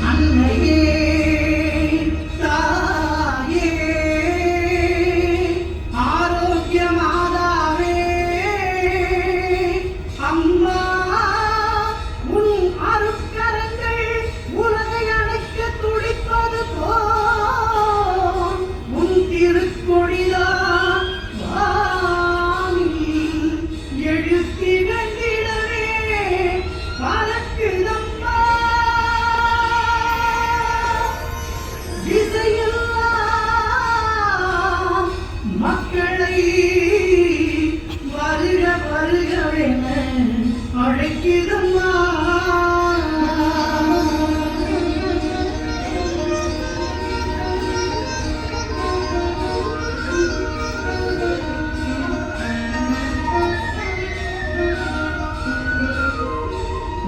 அன்னையே தாயே ஆரோக்கிய மாதாவே அம்மா உன் அருட்கரங்கள் உலகை அணைக்க துடிப்பது போல் உன் திருக்கொடிதான் வானில் எழுத்திடவே பறக்குதம்மா. மக்களை வருக வருகவென அழைக்கிறம்மா.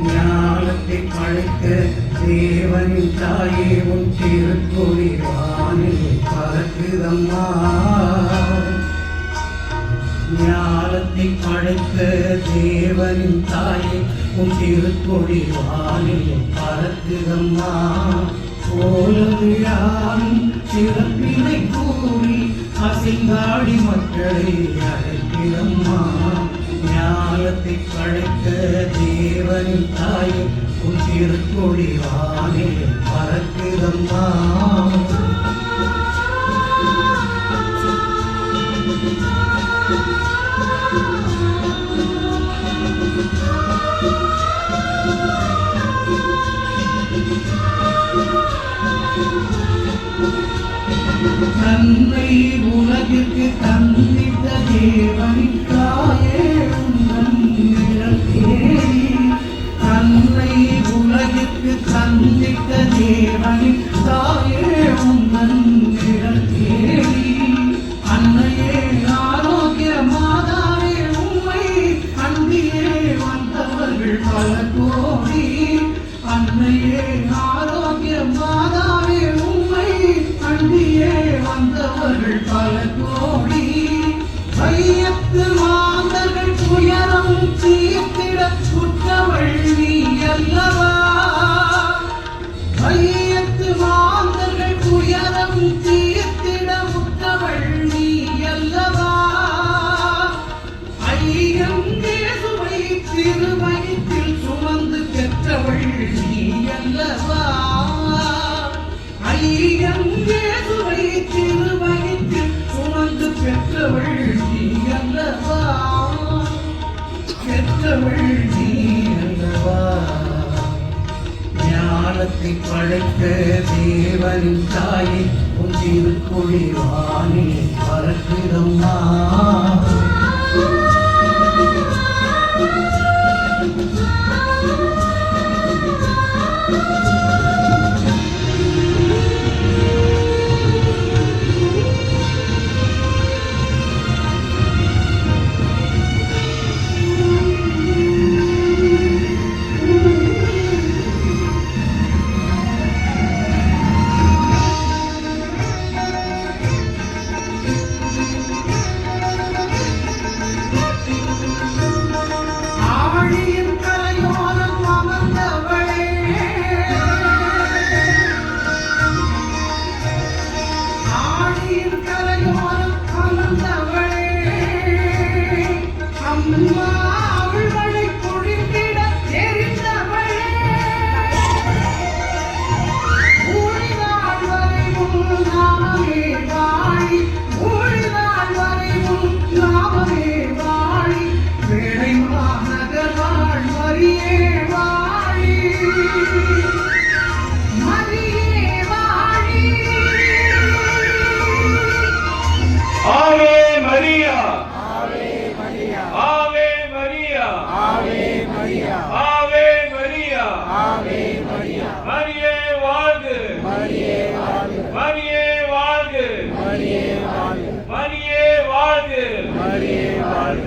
ஞானத்தை படைத்த தேவனின் தாயே உன் திருக்கொடி வானில் பறக்குதம்மா. ஞானத்தை படைத்த தேவனின் தாயே உன் திருக்கொடி வானில் பறக்குதம்மா. கோலவிழாவின் சிறப்பினை கூறி அசைந்தாடி மக்களை அழைக்கிறம்மா. ஞானத்தை படைத்த தேவனின் தாயே உன் திருக்கொடி வானில் பறக்குதம்மா. தன்னை உலகிற்கு தந்தித்த தேவனின் தாயே உந்தன் நிழல் தேடி. தன்னை உலகிற்கு தந்தித்த தேவனின் தாயே உந்தன் நிழல் தேடி. அன்னையே ஆரோக்கிய மாதாவே உம்மை அன்பியே வந்தவர்கள் பல கோடி. அன்னையே ஆரோக்கிய மாதாவே உம்மை அன்பியே வந்தவர்கள் பல கோடி. கையத்து மாந்தர்கள் துயரம் தீர்த்திட உற்றவள் நீ அல்லவா. கையத்து மாந்தர்கள் துயரம் தீர்த்திட உற்றவள் நீ அல்லவா. ஐயன் இயேசுவை திருவயிற்றில் சுமந்து பெற்றவள் நீ அல்லவா. ஐயன் இயேசுவை திருவயிற்றில் சுமந்து பெற்றவள் நீ அல்லவா. பெற்றவள் நீ அல்லவா. ஞானத்தை படைத்த தேவனின் தாயே உன் திருக்கொடி வானில் பறக்குதம்மா.